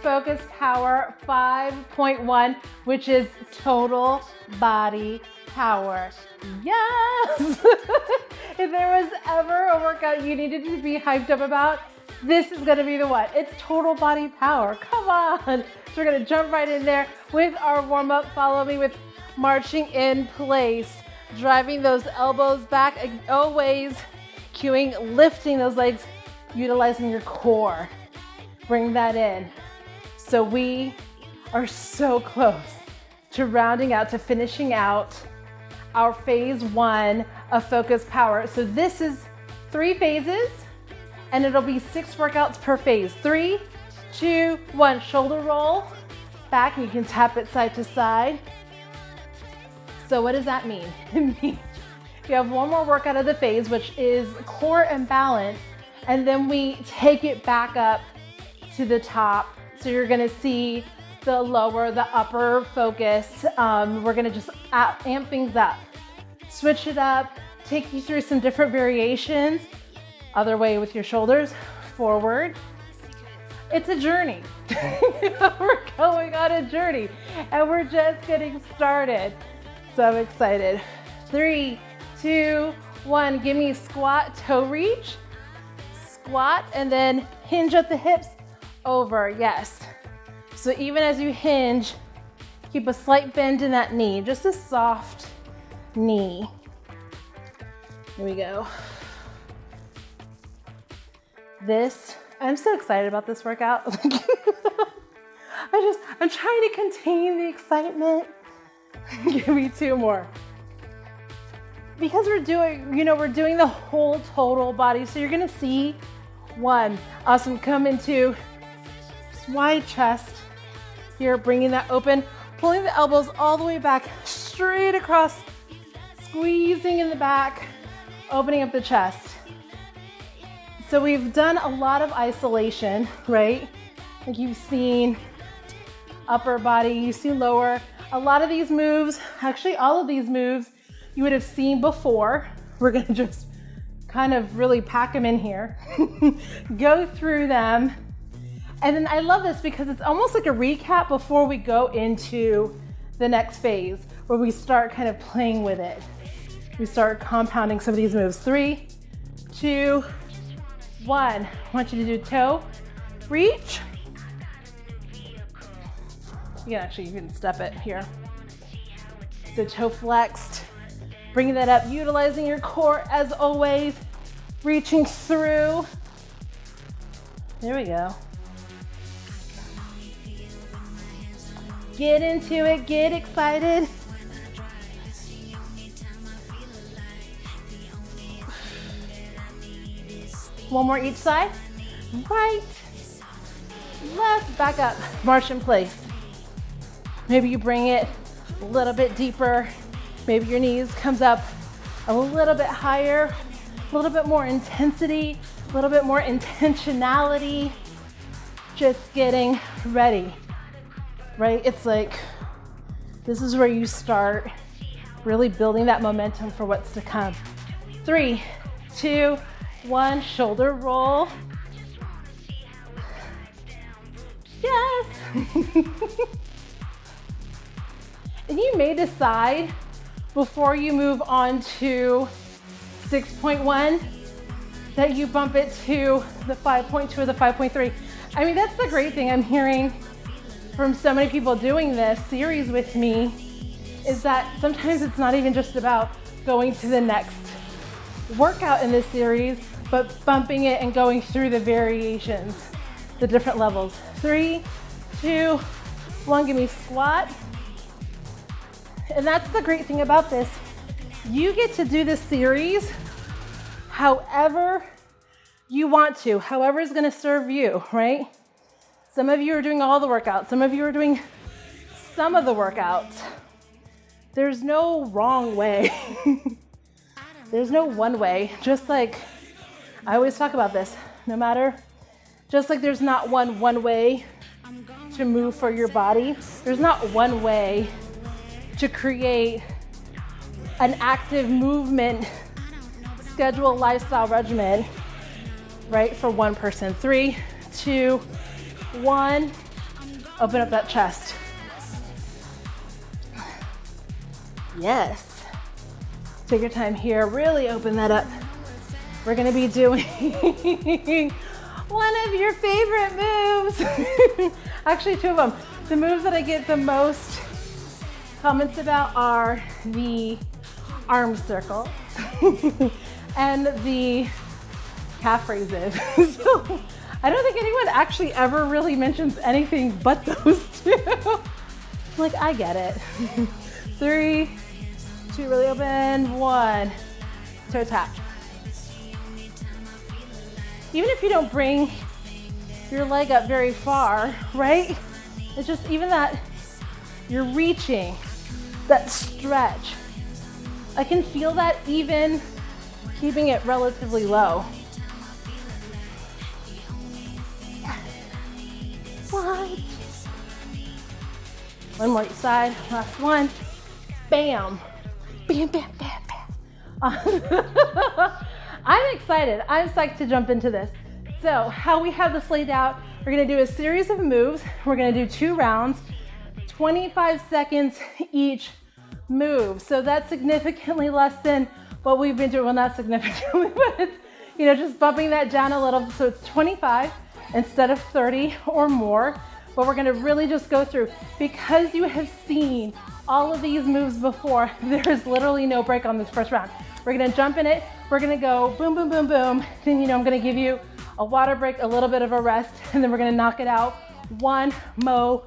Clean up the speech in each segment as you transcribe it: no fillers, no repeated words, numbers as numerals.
Focus Power 5.1, which is total body power. Yes! If there was ever a workout you needed to be hyped up about, this is gonna be the one. It's total body power. Come on. So we're gonna jump right in there with our warm up. Follow me with marching in place, driving those elbows back, always cueing, lifting those legs, utilizing your core. Bring that in. So we are so close to rounding out, to finishing out our phase 1 of Focus Power. So this is 3 phases, and it'll be 6 workouts per phase. 3, 2, 1, shoulder roll back, and you can tap it side to side. So what does that mean? It means you have one more workout of the phase, which is core and balance, and then we take it back up to the top. So you're gonna see the lower, the upper focus. We're gonna just amp things up. Switch it up, take you through some different variations. Other way with your shoulders, forward. It's a journey. We're going on a journey and we're just getting started. So I'm excited. 3, 2, 1, give me squat, toe reach. Squat and then hinge at the hips, over, yes. So even as you hinge, keep a slight bend in that knee, just a soft knee. Here we go. I'm so excited about this workout. I'm trying to contain the excitement. Give me 2 more. Because we're doing the whole total body. So you're gonna see 1. Awesome, come into wide chest. Here, bringing that open, pulling the elbows all the way back, straight across, squeezing in the back, opening up the chest. So we've done a lot of isolation, right? Like you've seen upper body, you've seen lower. A lot of these moves, actually all of these moves, you would have seen before. We're gonna just kind of really pack them in here, go through them. And then I love this because it's almost like a recap before we go into the next phase where we start kind of playing with it. We start compounding some of these moves. 3, 2, 1. I want you to do toe, reach. You can step it here. So toe flexed, bringing that up, utilizing your core as always, reaching through. There we go. Get into it, get excited. One more each side. Right, left, back up, march in place. Maybe you bring it a little bit deeper. Maybe your knees comes up a little bit higher, a little bit more intensity, a little bit more intentionality. Just getting ready. Right? It's like, this is where you start really building that momentum for what's to come. 3, 2, 1, shoulder roll. Yes. And you may decide before you move on to 6.1 that you bump it to the 5.2 or the 5.3. I mean, that's the great thing I'm hearing from so many people doing this series with me, is that sometimes it's not even just about going to the next workout in this series, but bumping it and going through the variations, the different levels. 3, 2, 1, give me squat. And that's the great thing about this. You get to do this series however you want to, however is gonna serve you, right? Some of you are doing all the workouts. Some of you are doing some of the workouts. There's no wrong way. There's no one way. Just like, I always talk about this, no matter, just like there's not one way to move for your body, there's not one way to create an active movement schedule lifestyle regimen, right, for one person. 3, 2, 1, Open up that chest. Yes. Take your time here. Really open that up. We're gonna be doing one of your favorite moves. Actually, two of them. The moves that I get the most comments about are the arm circle and the calf raises. So I don't think anyone actually ever really mentions anything but those two. Like, I get it. 3, 2, really open, 1, toe tap. Even if you don't bring your leg up very far, right? It's just even that you're reaching, that stretch. I can feel that even keeping it relatively low. 1. One more each side, last one. Bam. Bam, bam, bam, bam. I'm excited. I'm psyched to jump into this. So how we have this laid out, we're gonna do a series of moves. We're gonna do 2 rounds, 25 seconds each move. So that's significantly less than what we've been doing. Well, not significantly, but it's, you know, just bumping that down a little. So it's 25 instead of 30 or more. But we're gonna really just go through, because you have seen all of these moves before, there's literally no break on this first round. We're gonna jump in it. We're gonna go boom, boom, boom, boom. Then, you know, I'm gonna give you a water break, a little bit of a rest, and then we're gonna knock it out one more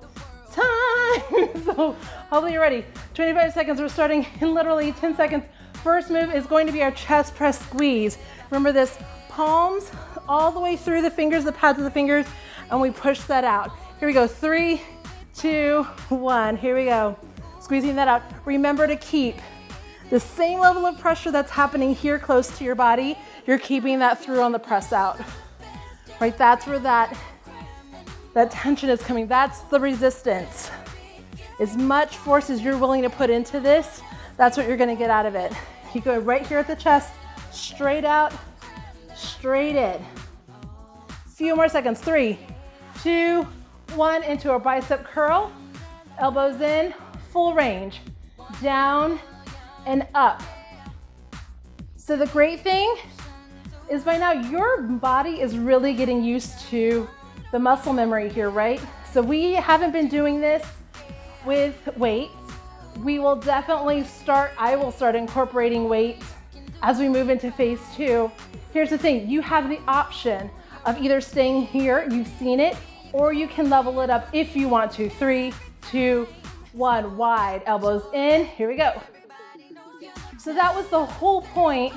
time. So hopefully you're ready. 25 seconds, we're starting in literally 10 seconds. First move is going to be our chest press squeeze. Remember this, palms all the way through the fingers, the pads of the fingers, and we push that out. Here we go, 3, 2, 1, here we go. Squeezing that out. Remember to keep the same level of pressure that's happening here close to your body, you're keeping that through on the press out. Right, that's where that tension is coming. That's the resistance. As much force as you're willing to put into this, that's what you're gonna get out of it. You go right here at the chest, straight out, straight in. Few more seconds, 3, 2, 1, into a bicep curl. Elbows in, full range, down and up. So the great thing is by now your body is really getting used to the muscle memory here, right? So we haven't been doing this with weights. We will definitely I will start incorporating weights as we move into phase 2. Here's the thing, you have the option of either staying here, you've seen it, or you can level it up if you want to. 3, 2, 1, wide, elbows in, here we go. So that was the whole point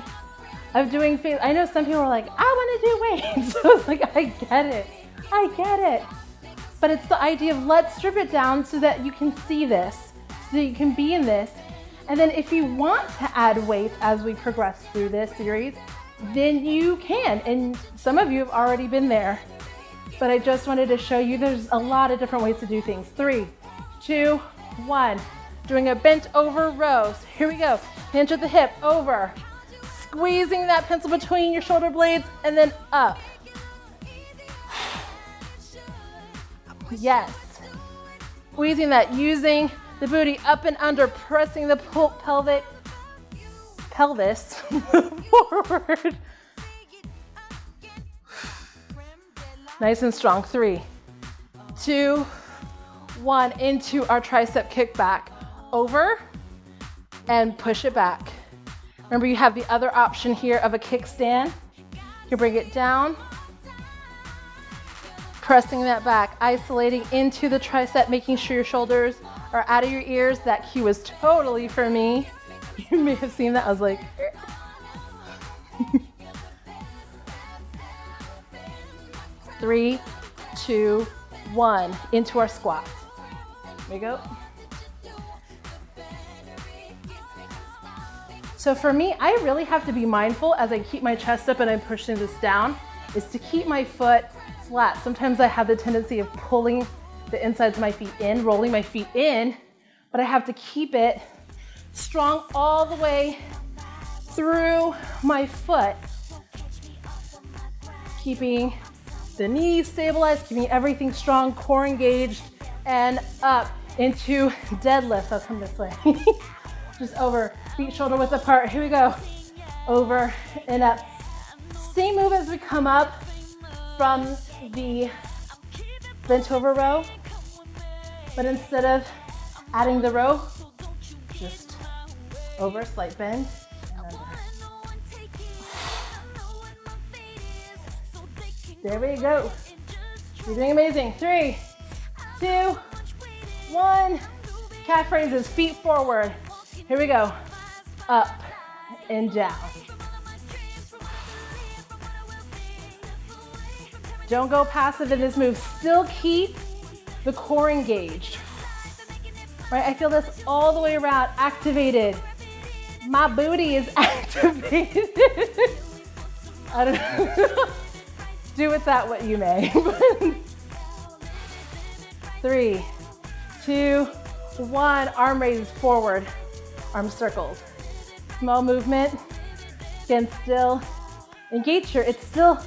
of doing phase. I know some people are like, I want to do weights. So it's like, I get it. But it's the idea of let's strip it down so that you can see this, so that you can be in this. And then if you want to add weights as we progress through this series, then you can. And some of you have already been there. But I just wanted to show you there's a lot of different ways to do things. 3, 2, 1. Doing a bent over row. So here we go. Hinge at the hip, over. Squeezing that pencil between your shoulder blades and then up. Yes. Squeezing that, using the booty up and under, pressing the pelvis forward. Nice and strong. 3, 2, 1. Into our tricep kickback. Over and push it back. Remember, you have the other option here of a kickstand. You bring it down, pressing that back, isolating into the tricep, making sure your shoulders are out of your ears. That cue was totally for me. You may have seen that. I was like, 3, 2, 1, into our squats. Here we go. So for me, I really have to be mindful as I keep my chest up and I'm pushing this down, is to keep my foot flat. Sometimes I have the tendency of pulling the insides of my feet in, rolling my feet in, but I have to keep it strong all the way through my foot. Keeping the knees stabilized, keeping everything strong, core engaged, and up into deadlift. I'll come this way. Just over, feet shoulder width apart. Here we go. Over and up. Same move as we come up from the bent over row, but instead of adding the row, just over, slight bend, and under. There we go. You're doing amazing. 3, 2, 1. Calf raises, feet forward. Here we go. Up and down. Don't go passive in this move. Still keep the core engaged. Right? I feel this all the way around, activated. My booty is activated. I don't know. Do with that what you may. 3, 2, 1. Arm raises forward, arm circles. Small movement. Again, still engaged here. It's still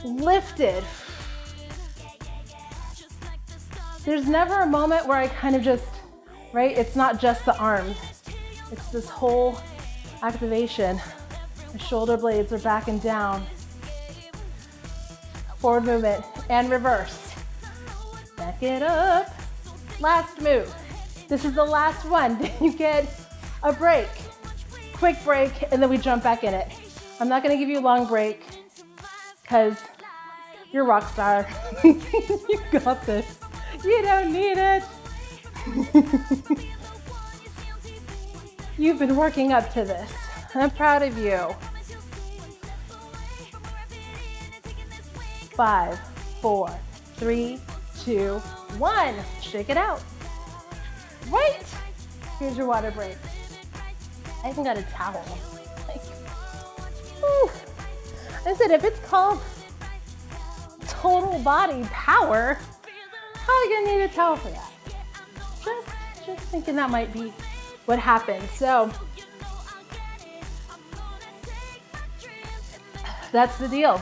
lifted. There's never a moment where I kind of just, right? It's not just the arms. It's this whole activation. The shoulder blades are back and down. Forward movement and reverse. Back it up. Last move. This is the last one. Then you get a break. Quick break, and then we jump back in it. I'm not gonna give you a long break because you're a rock star. You got this. You don't need it. You've been working up to this. I'm proud of you. 5, 4, 3, 2, 1. Shake it out. Right. Here's your water break. I even got a towel. I said, if it's called total body power, how are you gonna need a towel for that? Just thinking that might be what happens. So that's the deal.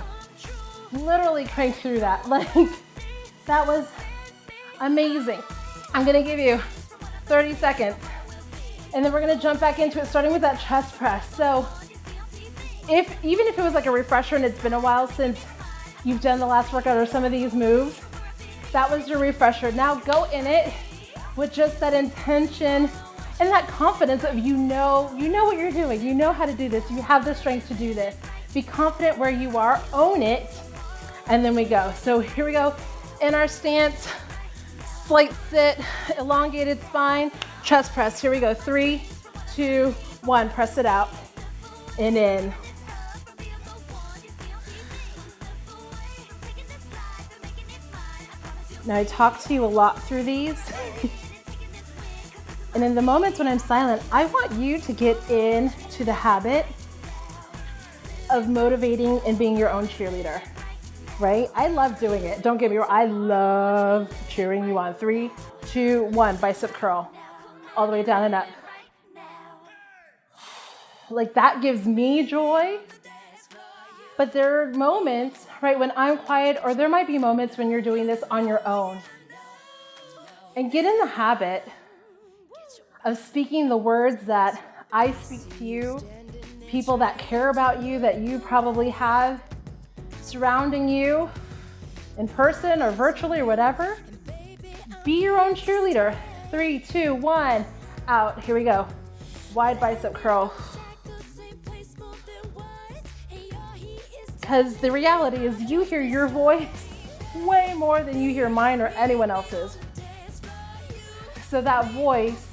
Literally crank through that. Like, that was amazing. I'm gonna give you 30 seconds and then we're gonna jump back into it, starting with that chest press. So even if it was like a refresher and it's been a while since you've done the last workout or some of these moves, that was your refresher. Now go in it with just that intention and that confidence of you know what you're doing. You know how to do this. You have the strength to do this. Be confident where you are, own it, and then we go. So here we go. In our stance, slight sit, elongated spine, chest press. Here we go. 3, 2, 1. Press it out and in. Now I talk to you a lot through these. And in the moments when I'm silent, I want you to get into the habit of motivating and being your own cheerleader, right? I love doing it. Don't get me wrong. I love cheering you on. 3, 2, 1. Bicep curl. All the way down and up. Like, that gives me joy. But there are moments, right, when I'm quiet, or there might be moments when you're doing this on your own. And get in the habit of speaking the words that I speak to you, people that care about you, that you probably have surrounding you in person or virtually or whatever. Be your own cheerleader. 3, 2, 1. Out. Here we go. Wide bicep curl. Because the reality is you hear your voice way more than you hear mine or anyone else's. So that voice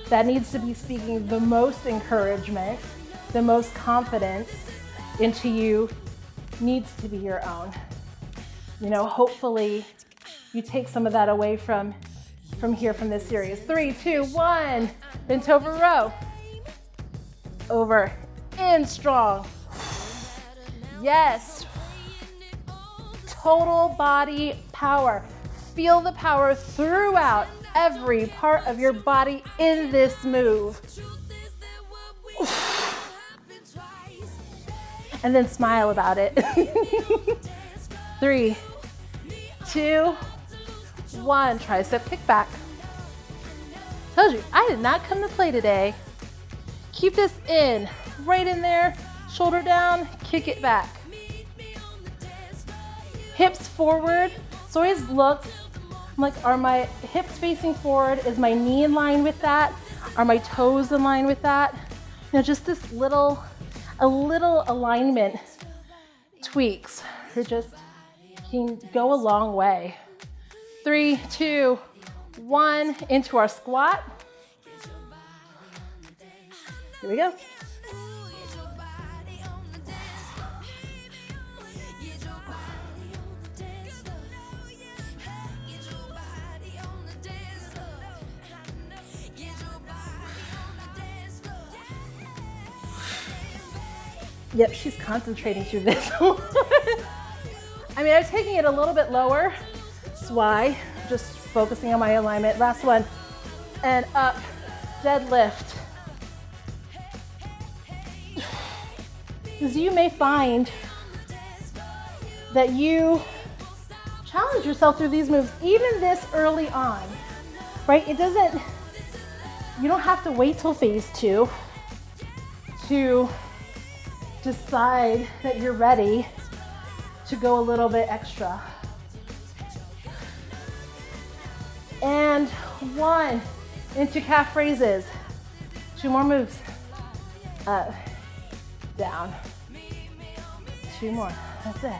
that needs to be speaking the most encouragement, the most confidence into you needs to be your own. You know, hopefully you take some of that away from here, from this series. 3, 2, 1. Bent over row. Over. In strong. Yes. Total body power. Feel the power throughout every part of your body in this move. And then smile about it. 3, 2, 1. Tricep kickback. Told you, I did not come to play today. Keep this in, right in there, shoulder down, kick it back. Hips forward. So always look, I'm like, are my hips facing forward? Is my knee in line with that? Are my toes in line with that? You know, just this a little alignment tweaks just can go a long way. 3, 2, 1, into our squat. Here we go. Yep, she's concentrating through this. I mean, I was taking it a little bit lower. That's why, just focusing on my alignment. Last one, and up, deadlift. Because you may find that you challenge yourself through these moves, even this early on, right? It doesn't, you don't have to wait till phase 2 to decide that you're ready to go a little bit extra. And 1, into calf raises. 2 more moves. Up, down. 2 more, that's it.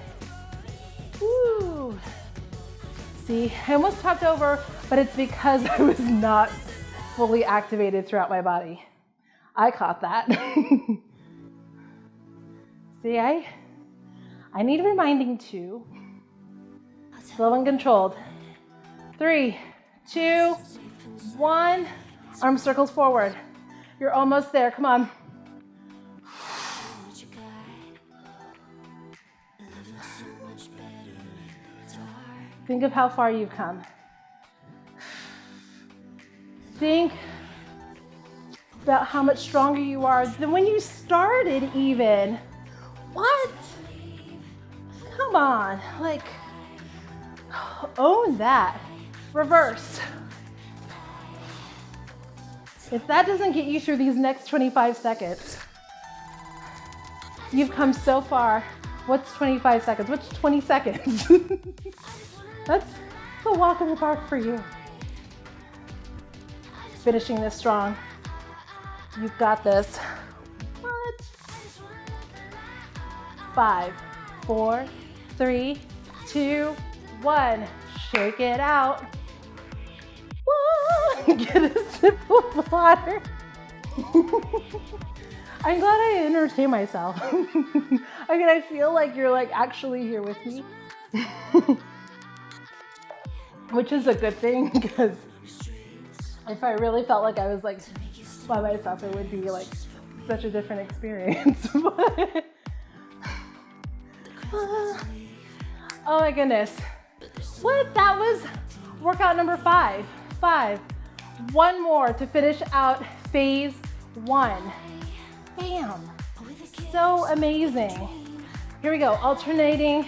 Woo. See, I almost topped over, but it's because I was not fully activated throughout my body. I caught that. See, I need reminding too. Slow and controlled. 3, 2, 1. Arm circles forward. You're almost there, come on. Think of how far you've come. Think about how much stronger you are than when you started even. What? Come on, like, own that. Reverse. If that doesn't get you through these next 25 seconds, you've come so far. What's 25 seconds? What's 20 seconds? That's a walk in the park for you. Finishing this strong. You've got this. What? 5, 4, 3, 2, 1. Shake it out. Whoa. Get a sip of water. I'm glad I entertain myself. I mean, I feel like you're like actually here with me. Which is a good thing, because if I really felt like I was like by myself, it would be like such a different experience. Oh my goodness. What? That was workout number 5. 1 more to finish out phase 1. Bam. So amazing. Here we go. Alternating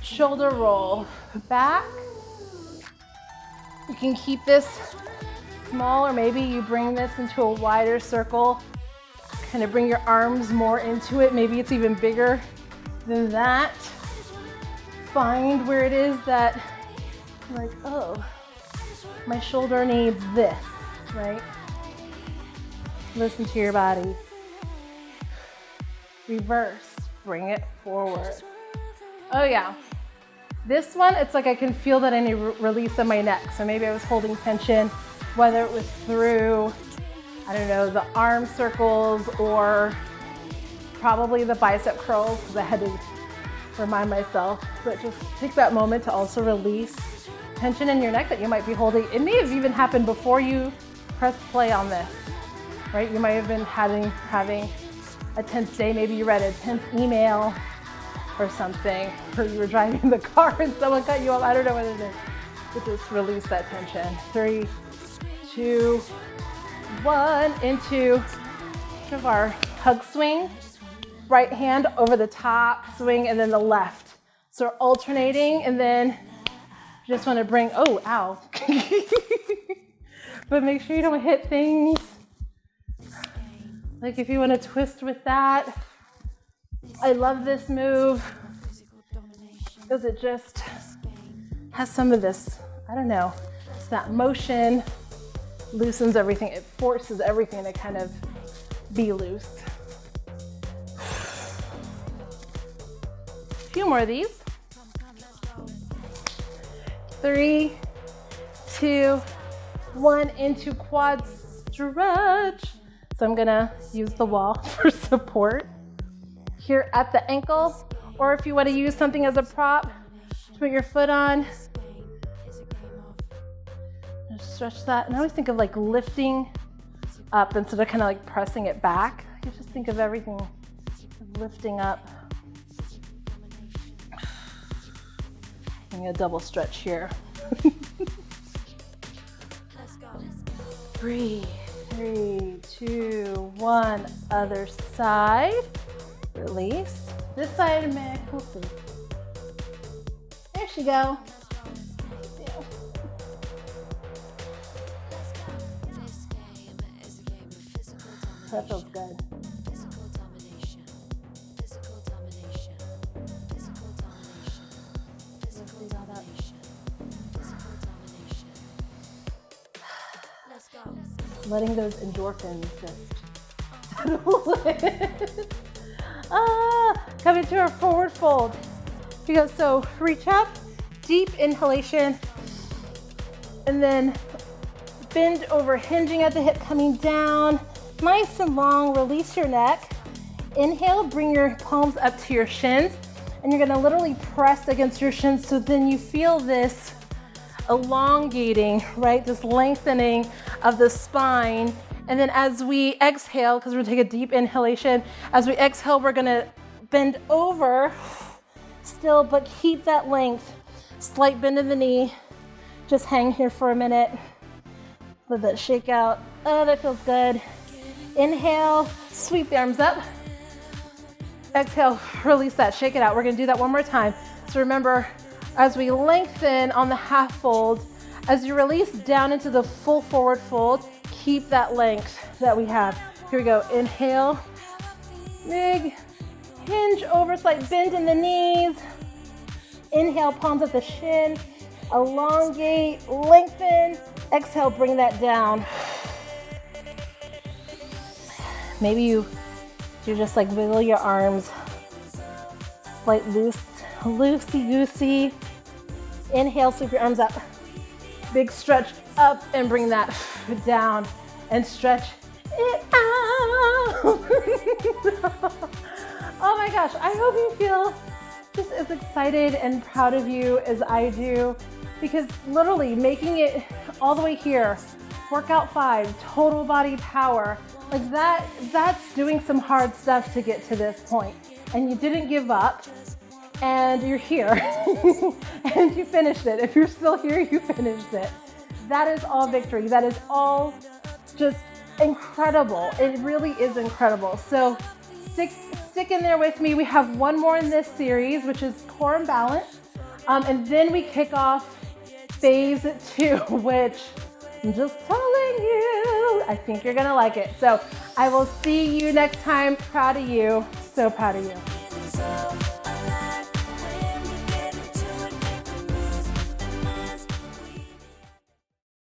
shoulder roll. Back. You can keep this small, or maybe you bring this into a wider circle. Kind of bring your arms more into it. Maybe it's even bigger than that. Find where it is that, like, oh, my shoulder needs this, right? Listen to your body. Reverse, bring it forward. Oh yeah. This one, it's like I can feel that I need release in my neck. So maybe I was holding tension, whether it was through, I don't know, the arm circles or probably the bicep curls, because I had to remind myself. But just take that moment to also release tension in your neck that you might be holding. It may have even happened before you press play on this, right? You might have been having a tense day. Maybe you read a tense email or something, or you were driving the car and someone cut you off. I don't know what it is. But just release that tension. 3, 2, 1, into sort of our hug swing. Right hand over the top, swing, and then the left. So we're alternating, and then You just want to bring, oh, ow. But make sure you don't hit things. Like if you want to twist with that. I love this move because it just has some of this, I don't know, it's that motion, loosens everything. It forces everything to kind of be loose. A few more of these. 3, 2, 1, into quad stretch. So I'm gonna use the wall for support here at the ankle, or if you want to use something as a prop to put your foot on. Just stretch that. And I always think of like lifting up instead of kind of like pressing it back. I just think of everything lifting up. I'm gonna double stretch here. Breathe. 3, 2, 1. Other side. Release. This side, man. We'll see. There she go. That feels good. Letting those endorphins just settle in. Coming to our forward fold. Here you go. So reach up, deep inhalation, and then bend over, hinging at the hip, coming down. Nice and long, release your neck. Inhale, bring your palms up to your shins, and you're gonna literally press against your shins, so then you feel this elongating, right? This lengthening of the spine. And then as we exhale, because we're gonna take a deep inhalation, as we exhale, we're gonna bend over still, but keep that length. Slight bend in the knee. Just hang here for a minute. Let that shake out. Oh, that feels good. Inhale, sweep the arms up. Exhale, release that, shake it out. We're gonna do that one more time. So remember, as we lengthen on the half fold, as you release down into the full forward fold, keep that length that we have. Here we go, inhale, big hinge over, slight bend in the knees. Inhale, palms at the shin, elongate, lengthen. Exhale, bring that down. Maybe you just like wiggle your arms, slight loosey-goosey. Inhale, sweep your arms up. Big stretch up and bring that down and stretch it out. Oh my gosh, I hope you feel just as excited and proud of you as I do, because literally making it all the way here, workout 5, total body power, like that's doing some hard stuff to get to this point. And you didn't give up, and you're here and you finished it. If you're still here, you finished it. That is all victory. That is all just incredible. It really is incredible. So stick in there with me. We have one more in this series, which is core and balance. And then we kick off phase 2, which I'm just telling you, I think you're gonna like it. So I will see you next time. Proud of you. So proud of you.